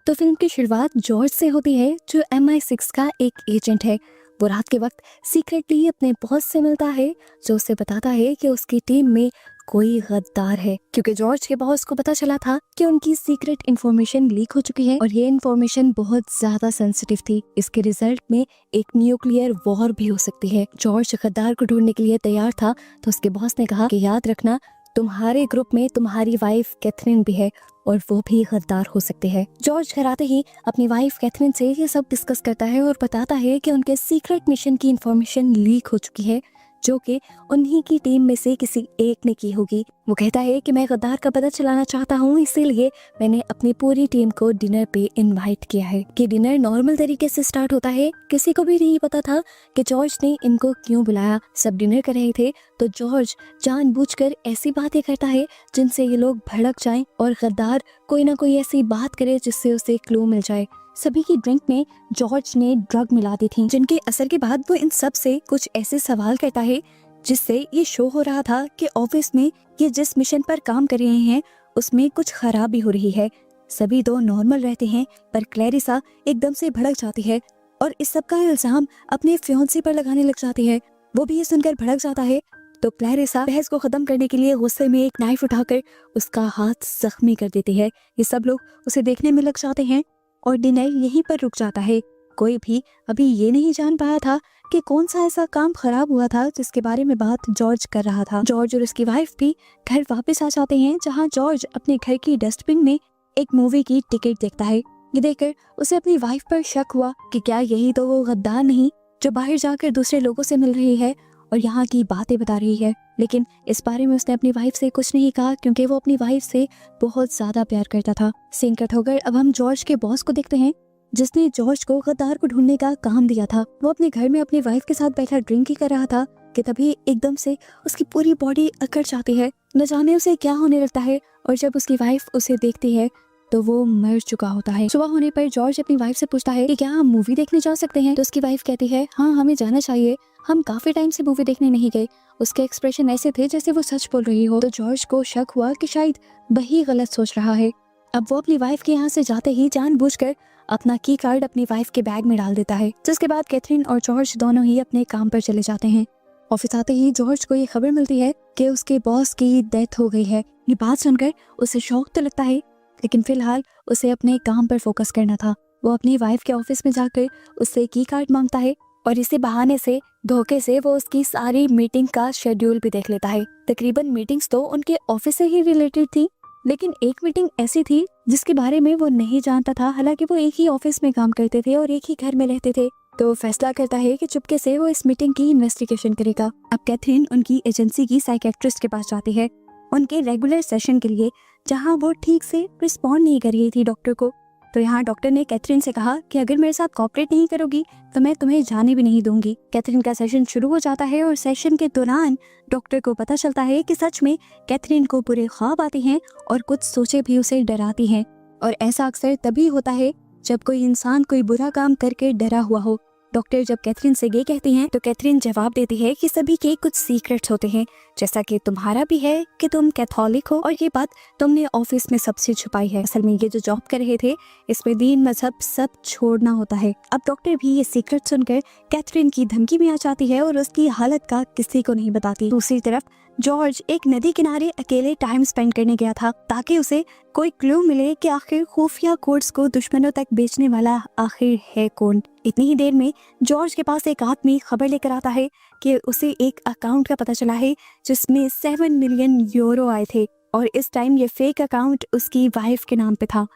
तो फिल्म की शुरुआत जॉर्ज से होती है, जो MI6 का एक एजेंट है। वो रात के वक्त सीक्रेटली अपने बॉस से मिलता है, जो उसे बताता है कि उसकी टीम में कोई गद्दार है, क्योंकि जॉर्ज के बॉस को पता चला था कि उनकी सीक्रेट इंफॉर्मेशन लीक हो चुकी है और ये इंफॉर्मेशन बहुत ज्यादा सेंसिटिव थी। इसके रिजल्ट में एक न्यूक्लियर वॉर भी हो सकती है। जॉर्ज गद्दार को ढूंढने के लिए तैयार था, तो उसके बॉस ने कहा कि याद रखना, तुम्हारे ग्रुप में तुम्हारी वाइफ कैथरीन भी है और वो भी गद्दार हो सकते हैं। जॉर्ज घर आते ही अपनी वाइफ कैथरीन से ये सब डिस्कस करता है और बताता है कि उनके सीक्रेट मिशन की इंफॉर्मेशन लीक हो चुकी है, जो कि उन्हीं की टीम में से किसी एक ने की होगी। वो कहता है कि मैं गद्दार का पता चलाना चाहता हूँ, इसीलिए मैंने अपनी पूरी टीम को डिनर पे इनवाइट किया है। कि डिनर नॉर्मल तरीके से स्टार्ट होता है। किसी को भी नहीं पता था कि जॉर्ज ने इनको क्यों बुलाया। सब डिनर कर रहे थे तो जॉर्ज जानबूझकर ऐसी बातें करता है जिनसे ये लोग भड़क जाएं और गद्दार कोई ना कोई ऐसी बात करे जिससे उसे क्लू मिल जाए। सभी की ड्रिंक में जॉर्ज ने ड्रग मिला दी थी, जिनके असर के बाद वो इन सब से कुछ ऐसे सवाल करता है जिससे ये शो हो रहा था कि ऑफिस में ये जिस मिशन पर काम कर रहे हैं उसमें कुछ खराबी हो रही है। सभी दो नॉर्मल रहते हैं, पर क्लैरिसा एकदम से भड़क जाती है और इस सब का इल्जाम अपने फियांसे पर लगाने लग जाती है। वो भी ये सुनकर भड़क जाता है, तो क्लैरिसा बहस को खत्म करने के लिए गुस्से में एक नाइफ उठाकर उसका हाथ जख्मी कर देती है। ये सब लोग उसे देखने में लग जाते हैं और डिनर यहीं पर रुक जाता है। कोई भी अभी ये नहीं जान पाया था कि कौन सा ऐसा काम खराब हुआ था जिसके बारे में बात जॉर्ज कर रहा था। जॉर्ज और उसकी वाइफ भी घर वापस आ जाते हैं, जहां जॉर्ज अपने घर की डस्टबिन में एक मूवी की टिकट देखता है। ये देखकर उसे अपनी वाइफ पर शक हुआ कि क्या यही तो वो गद्दार नहीं जो बाहर जाकर दूसरे लोगों से मिल रही है और यहाँ की बातें बता रही है। लेकिन इस बारे में उसने अपनी वाइफ से कुछ नहीं कहा, क्योंकि वो अपनी वाइफ से बहुत ज्यादा प्यार करता था। सीन कट होकर अब हम जॉर्ज के बॉस को देखते हैं, जिसने जॉर्ज को गद्दार को ढूंढने का काम दिया था। वो अपने घर में अपनी वाइफ के साथ बैठा ड्रिंक ही कर रहा था कि तभी एकदम से उसकी पूरी बॉडी अकड़ जाती है। न जाने उसे क्या होने लगता है और जब उसकी वाइफ उसे देखती है तो वो मर चुका होता है। सुबह होने पर जॉर्ज अपनी वाइफ से पूछता है कि क्या हम मूवी देखने जा सकते हैं, तो उसकी वाइफ कहती है हाँ, हमें जाना चाहिए, हम काफी टाइम से मूवी देखने नहीं गए। उसके एक्सप्रेशन ऐसे थे जैसे वो सच बोल रही हो। तो जॉर्ज को शक हुआ कि शायद वही गलत सोच रहा है। अब वो अपनी वाइफ के यहाँ से जाते ही जानबूझकर अपना की कार्ड अपनी वाइफ के बैग में डाल देता है, जिसके बाद कैथरीन और जॉर्ज दोनों ही अपने काम पर चले जाते हैं। ऑफिस आते ही जॉर्ज को ये खबर मिलती है कि उसके बॉस की डेथ हो गई है। ये बात सुनकर उसे शौक तो लगता है, लेकिन फिलहाल उसे अपने काम पर फोकस करना था। वो अपनी वाइफ के ऑफिस में जाकर उससे की कार्ड मांगता है और इसी बहाने से धोखे से वो उसकी सारी मीटिंग का शेड्यूल भी देख लेता है। तकरीबन मीटिंग्स तो उनके ऑफिस से ही रिलेटेड थी, लेकिन एक मीटिंग ऐसी थी जिसके बारे में वो नहीं जानता था। हालांकि वो एक ही ऑफिस में काम करते थे और एक ही घर में रहते थे। तो वो फैसला करता है कि चुपके से वो इस मीटिंग की इन्वेस्टिगेशन करेगा। अब कैथरीन उनकी एजेंसी की साइकेट्रिस्ट के पास जाती है उनके रेगुलर सेशन के लिए, जहां वो ठीक से रिस्पॉन्ड नहीं कर रही थी डॉक्टर को। तो यहाँ डॉक्टर ने कैथरीन से कहा कि अगर मेरे साथ कोऑपरेट नहीं करोगी तो मैं तुम्हें जाने भी नहीं दूंगी। कैथरीन का सेशन शुरू हो जाता है और सेशन के दौरान डॉक्टर को पता चलता है कि सच में कैथरीन को बुरे ख्वाब आते हैं और कुछ सोचे भी उसे डराती हैं। और ऐसा अक्सर तभी होता है जब कोई इंसान कोई बुरा काम करके डरा हुआ हो। डॉक्टर जब कैथरीन से ये कहती हैं तो कैथरीन जवाब देती है कि सभी के कुछ सीक्रेट्स होते हैं, जैसा कि तुम्हारा भी है कि तुम कैथोलिक हो और ये बात तुमने ऑफिस में सबसे छुपाई है। असल में ये जो जॉब कर रहे थे इसमें दीन मजहब सब छोड़ना होता है। अब डॉक्टर भी ये सीक्रेट सुनकर कैथरीन की धमकी में आ जाती है और उसकी हालत का किसी को नहीं बताती। दूसरी तरफ जॉर्ज एक नदी किनारे अकेले टाइम स्पेंड करने गया था ताकि उसे कोई क्लू मिले कि आखिर खुफिया कोड्स को दुश्मनों तक बेचने वाला आखिर है कौन। इतनी ही देर में जॉर्ज के पास एक आदमी खबर लेकर आता है कि उसे एक अकाउंट का पता चला है जिसमें 7 मिलियन यूरो आए थे और इस टाइम ये फेक अकाउंट उसकी वाइफ के नाम पे था।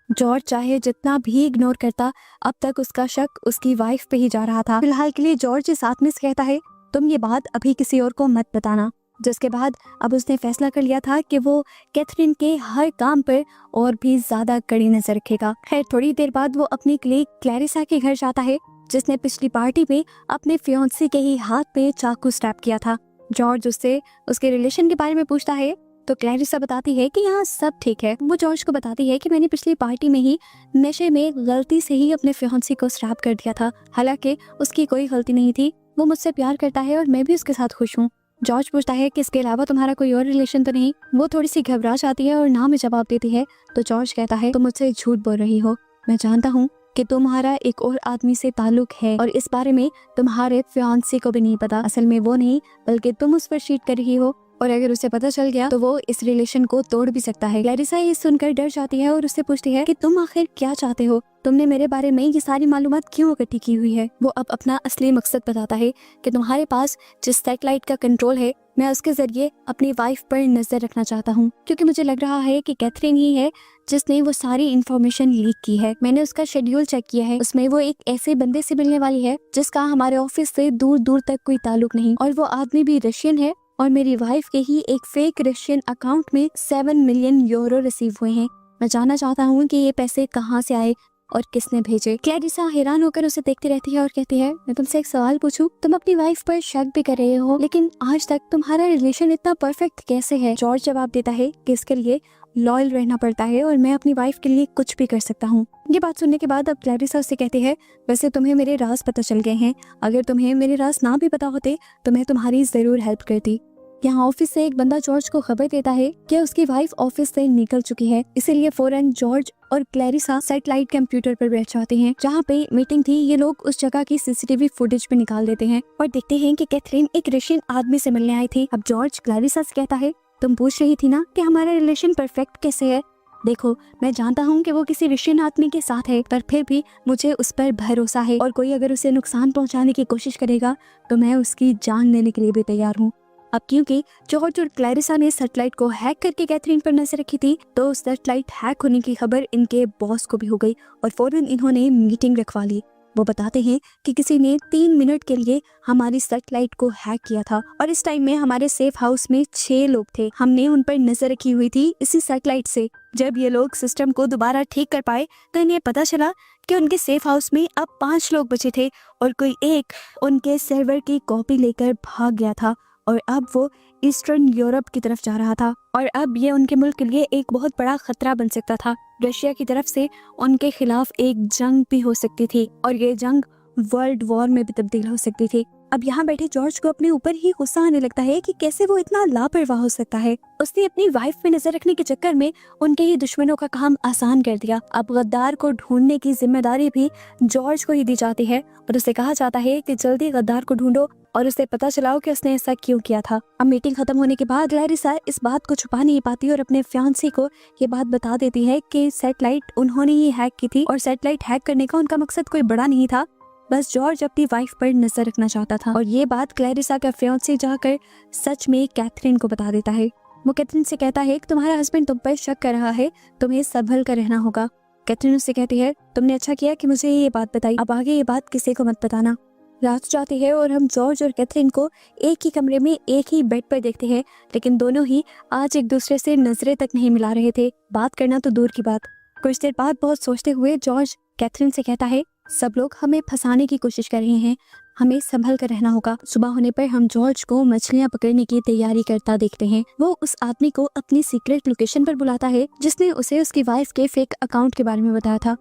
जॉर्ज चाहे जितना भी इग्नोर करता, अब तक उसका शक उसकी वाइफ पे ही जा रहा था। फिलहाल के लिए जॉर्ज इस आदमी से कहता है तुम ये बात अभी किसी और को मत बताना, जिसके बाद अब उसने फैसला कर लिया था कि वो कैथरीन के हर काम पर और भी ज्यादा कड़ी नजर रखेगा। खैर थोड़ी देर बाद वो अपनी क्लीग क्लैरिसा के घर जाता है, जिसने पिछली पार्टी में अपने फियांसे के ही हाथ पे चाकू स्टैब किया था। जॉर्ज उससे उसके रिलेशन के बारे में पूछता है तो क्लैरिसा बताती है कि यहाँ सब ठीक है। वो जॉर्ज को बताती है कि मैंने पिछली पार्टी में ही नशे में गलती से ही अपने फियांसे को स्टैब कर दिया था, हालांकि उसकी कोई गलती नहीं थी। वो मुझसे प्यार करता है और मैं भी उसके साथ खुश हूँ। जॉर्ज पूछता है कि इसके अलावा तुम्हारा कोई और रिलेशन तो नहीं। वो थोड़ी सी घबरा जाती है और ना में जवाब देती है। तो जॉर्ज कहता है तुम मुझसे झूठ बोल रही हो, मैं जानता हूँ कि तुम्हारा एक और आदमी से ताल्लुक है और इस बारे में तुम्हारे फियांसे को भी नहीं पता। असल में वो नहीं बल्कि तुम उस पर चीट कर रही हो और अगर उसे पता चल गया तो वो इस रिलेशन को तोड़ भी सकता है। क्लैरिसा ये सुनकर डर जाती है और उससे पूछती है कि तुम आखिर क्या चाहते हो, तुमने मेरे बारे में ये सारी मालूमात क्यों इकट्ठी की हुई है। वो अब अपना असली मकसद बताता है कि तुम्हारे पास जिस सैटेलाइट का कंट्रोल है मैं उसके जरिए अपनी वाइफ पर नजर रखना चाहता हूँ, क्योंकि मुझे लग रहा है कि कैथरीन ही है जिसने वो सारी इंफॉर्मेशन लीक की है। मैंने उसका शेड्यूल चेक किया है, उसमें वो एक ऐसे बंदे से मिलने वाली है जिसका हमारे ऑफिस से दूर दूर तक कोई ताल्लुक नहीं और वो आदमी भी रशियन है और मेरी वाइफ के ही एक फेक रशियन अकाउंट में 7 मिलियन यूरो रिसीव हुए हैं। मैं जानना चाहता हूँ कि ये पैसे कहाँ से आए और किसने भेजे। क्लैरिसा हैरान होकर उसे देखती रहती है और कहती है मैं तुमसे एक सवाल पूछूं, तुम अपनी वाइफ पर शक भी कर रहे हो लेकिन आज तक तुम्हारा रिलेशन इतना परफेक्ट कैसे है। जॉर्ज जवाब देता है कि इसके लिए लॉयल रहना पड़ता है और मैं अपनी वाइफ के लिए कुछ भी कर सकता हूँ। ये बात सुनने के बाद अब क्लैरिसा उससे कहती है वैसे तुम्हें मेरे राज पता चल गए हैं, अगर तुम्हें मेरे राज ना भी पता होते तो मैं तुम्हारी जरूर हेल्प करती। यहाँ ऑफिस से एक बंदा जॉर्ज को खबर देता है कि उसकी वाइफ ऑफिस से निकल चुकी है, इसीलिए फौरन जॉर्ज और क्लैरिसा सैटेलाइट कंप्यूटर पर बैठ जाते हैं जहाँ पे मीटिंग थी। ये लोग उस जगह की सीसीटीवी फुटेज पे निकाल देते हैं और देखते हैं कि कैथरीन एक रशियन आदमी से मिलने आई थी। अब जॉर्ज क्लैरिसा से कहता है तुम पूछ रही थी ना कि हमारा रिलेशन परफेक्ट कैसे है, देखो मैं जानता हूँ कि वो किसी रशियन आदमी के साथ है पर फिर भी मुझे उस पर भरोसा है और कोई अगर उसे नुकसान पहुँचाने की कोशिश करेगा तो मैं उसकी जान लेने के लिए भी तैयार हूँ। अब क्योंकि जॉर्ज और क्लैरिसा ने सैटेलाइट को हैक करके कैथरीन पर नजर रखी थी तो सैटेलाइट हैक होने की खबर इनके बॉस को भी हो गई और फौरन इन्होंने मीटिंग रखवा ली। वो बताते हैं कि किसी ने 3 मिनट के लिए हमारी सैटेलाइट को हैक किया था और इस टाइम में हमारे सेफ हाउस में 6 लोग थे, हमने उन पर नजर रखी हुई थी इसी सैटेलाइट से। जब ये लोग सिस्टम को दोबारा ठीक कर पाए तो इन्हें पता चला कि उनके सेफ हाउस में अब 5 लोग बचे थे और कोई एक उनके सर्वर की कॉपी लेकर भाग गया था और अब वो ईस्टर्न यूरोप की तरफ जा रहा था और अब ये उनके मुल्क के लिए एक बहुत बड़ा खतरा बन सकता था। रशिया की तरफ से उनके खिलाफ एक जंग भी हो सकती थी और ये जंग वर्ल्ड वॉर में भी तब्दील हो सकती थी। अब यहाँ बैठे जॉर्ज को अपने ऊपर ही गुस्सा आने लगता है कि कैसे वो इतना लापरवाह हो सकता है। उसने अपनी वाइफ पे नजर रखने के चक्कर में उनके ही दुश्मनों का काम आसान कर दिया। अब गद्दार को ढूंढने की जिम्मेदारी भी जॉर्ज को ही दी जाती है और उसे कहा जाता है कि जल्दी गद्दार को ढूंढो और उसे पता चलाओ कि उसने ऐसा क्यों किया था। अब मीटिंग खत्म होने के बाद क्लैरिसा इस बात को छुपा नहीं पाती और अपने फियांसे को ये बात बता देती है कि सैटेलाइट उन्होंने ही हैक की थी और सैटेलाइट हैक करने का उनका मकसद कोई बड़ा नहीं था, बस जॉर्ज अपनी वाइफ पर नजर रखना चाहता था। और ये बात क्लैरिसा का फियांसे जाकर सच में कैथरीन को बता देता है। वो कैथरीन से कहता है कि तुम्हारा हस्बैंड तुम पर शक कर रहा है, तुम्हें संभल कर रहना होगा। कैथरीन उससे कहती है तुमने अच्छा किया कि मुझे ये बात बताई, अब आगे ये बात किसी को मत बताना। रात जाती है और हम जॉर्ज और कैथरीन को एक ही कमरे में एक ही बेड पर देखते हैं, लेकिन दोनों ही आज एक दूसरे से नजरें तक नहीं मिला रहे थे, बात करना तो दूर की बात। कुछ देर बाद बहुत सोचते हुए जॉर्ज कैथरीन से कहता है सब लोग हमें फंसाने की कोशिश कर रहे हैं, हमें संभल कर रहना होगा। सुबह होने पर हम जॉर्ज को मछलियां पकड़ने की तैयारी करता देखते हैं। वो उस आदमी को अपनी सीक्रेट लोकेशन पर बुलाता है जिसने उसे उसकी वाइफ के फेक अकाउंट के बारे में बताया था।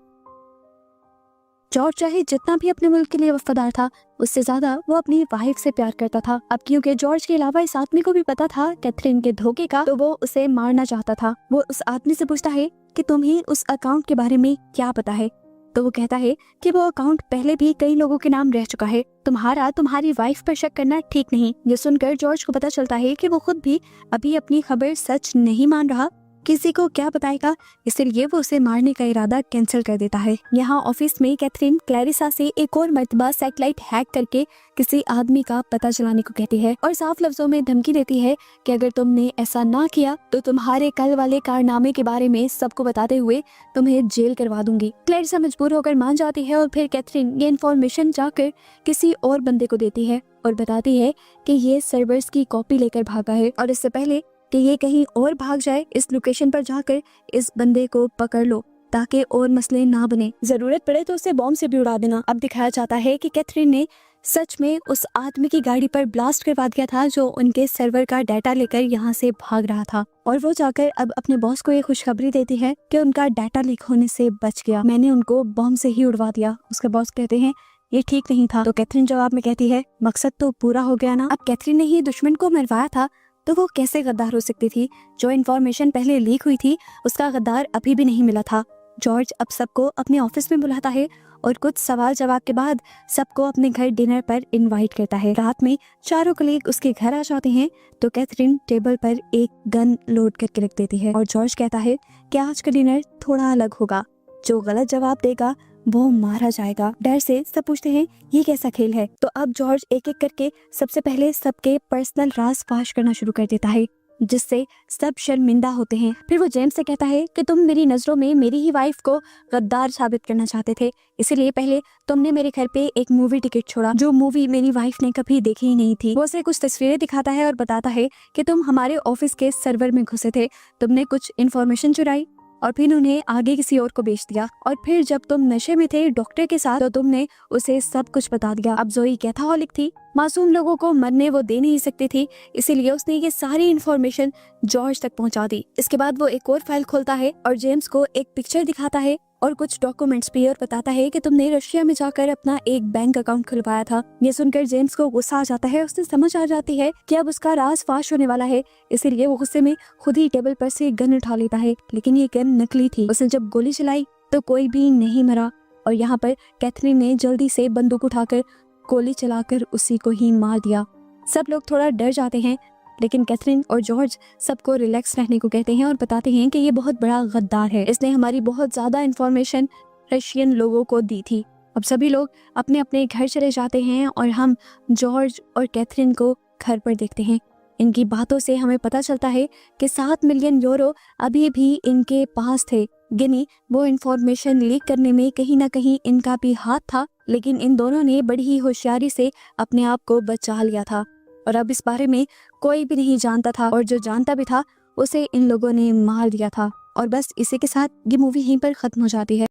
जॉर्ज चाहे जितना भी अपने मुल्क के लिए वफादार था, उससे ज्यादा वो अपनी वाइफ से प्यार करता था। अब क्योंकि जॉर्ज के अलावा इस आदमी को भी पता था कैथरीन के धोखे का, तो वो उसे मारना चाहता था। वो उस आदमी से पूछता है कि तुम्हें उस अकाउंट के बारे में क्या पता है, तो वो कहता है कि वो अकाउंट पहले भी कई लोगों के नाम रह चुका है, तुम्हारी वाइफ पर शक करना ठीक नहीं। ये सुनकर जॉर्ज को पता चलता है कि वो खुद भी अभी अपनी खबर सच नहीं मान रहा, किसी को क्या बताएगा, इसलिए वो उसे मारने का इरादा कैंसिल कर देता है। यहाँ ऑफिस में कैथरीन क्लैरिसा से एक और मर्तबा सैटेलाइट हैक करके किसी आदमी का पता चलाने को कहती है और साफ लफ्जों में धमकी देती है कि अगर तुमने ऐसा ना किया तो तुम्हारे कल वाले कारनामे के बारे में सबको बताते हुए तुम्हें जेल करवा दूंगी। क्लैरिसा मजबूर होकर मान जाती है और फिर कैथरीन ये इन्फॉर्मेशन जाकर किसी और बंदे को देती है और बताती है कि ये सर्वर्स की कॉपी लेकर भागा है और इससे पहले कि ये कहीं और भाग जाए, इस लोकेशन पर जाकर इस बंदे को पकड़ लो ताकि और मसले ना बने, जरूरत पड़े तो उसे बॉम्ब से भी उड़ा देना। अब दिखाया जाता है कि कैथरीन ने सच में उस आदमी की गाड़ी पर ब्लास्ट करवा दिया था जो उनके सर्वर का डाटा लेकर यहाँ से भाग रहा था और वो जाकर अब अपने बॉस को ये खुशखबरी देती है कि उनका डाटा लीक होने से बच गया, मैंने उनको बॉम्ब से ही उड़वा दिया। उसके बॉस कहते हैं ये ठीक नहीं था। तो कैथरीन जवाब में कहती है, मकसद तो पूरा हो गया ना। अब कैथरीन ने ही दुश्मन को मरवाया था तो वो कैसे गद्दार हो सकती थी? जो इन्फॉर्मेशन पहले लीक हुई थी उसका गद्दार अभी भी नहीं मिला था। जॉर्ज अब सबको अपने ऑफिस में बुलाता है और कुछ सवाल जवाब के बाद सबको अपने घर डिनर पर इनवाइट करता है। रात में चारों कलीग उसके घर आ जाते हैं तो कैथरीन टेबल पर एक गन लोड करके रख देती है और जॉर्ज कहता है कि आज का डिनर थोड़ा अलग होगा, जो गलत जवाब देगा वो मारा जाएगा। डर से सब पूछते हैं ये कैसा खेल है? तो अब जॉर्ज एक एक करके सबसे पहले सबके पर्सनल राज फाश करना शुरू कर देता है, जिससे सब शर्मिंदा होते हैं। फिर वो जेम्स से कहता है कि तुम मेरी नजरों में मेरी ही वाइफ को गद्दार साबित करना चाहते थे, इसीलिए पहले तुमने मेरे घर पे एक मूवी टिकट छोड़ा, जो मूवी मेरी वाइफ ने कभी देखी ही नहीं थी। वो उसे कुछ तस्वीरें दिखाता है और बताता है कि तुम हमारे ऑफिस के सर्वर में घुसे थे, तुमने कुछ इन्फॉर्मेशन चुराई और फिर उन्हें आगे किसी और को बेच दिया, और फिर जब तुम नशे में थे डॉक्टर के साथ तो तुमने उसे सब कुछ बता दिया। अब जोई कैथाहॉलिक थी, मासूम लोगों को मरने वो दे नहीं सकती थी, इसीलिए उसने ये सारी इन्फॉर्मेशन जॉर्ज तक पहुंचा दी। इसके बाद वो एक और फाइल खोलता है और जेम्स को एक पिक्चर दिखाता है और कुछ डॉक्यूमेंट्स भी, और बताता है कि तुमने रशिया में जाकर अपना एक बैंक अकाउंट खुलवाया था। ये सुनकर जेम्स को गुस्सा आ जाता है, उसे समझ आ जाती है कि अब उसका राज फाश होने वाला है, इसीलिए वो गुस्से में खुद ही टेबल पर से गन उठा लेता है, लेकिन ये गन नकली थी। उसने जब गोली चलाई तो कोई भी नहीं मरा और यहाँ पर कैथरीन ने जल्दी से बंदूक उठाकर गोली चलाकर उसी को ही मार दिया। सब लोग थोड़ा डर जाते हैं, लेकिन कैथरीन और जॉर्ज सबको रिलैक्स रहने को कहते हैं और बताते हैं कि ये बहुत बड़ा गद्दार है, इसने हमारी बहुत ज्यादा इन्फॉर्मेशन रशियन लोगों को दी थी। अब सभी लोग अपने अपने घर चले जाते हैं और हम जॉर्ज और कैथरीन को घर पर देखते हैं। इनकी बातों से हमें पता चलता है कि 7 मिलियन यूरो अभी भी इनके पास थे। गिनी वो इन्फॉर्मेशन लीक करने में कहीं ना कहीं इनका भी हाथ था, लेकिन इन दोनों ने बड़ी ही होशियारी से अपने आप को बचा लिया था और अब इस बारे में कोई भी नहीं जानता था, और जो जानता भी था उसे इन लोगों ने मार दिया था। और बस इसी के साथ ये मूवी यहीं पर खत्म हो जाती है।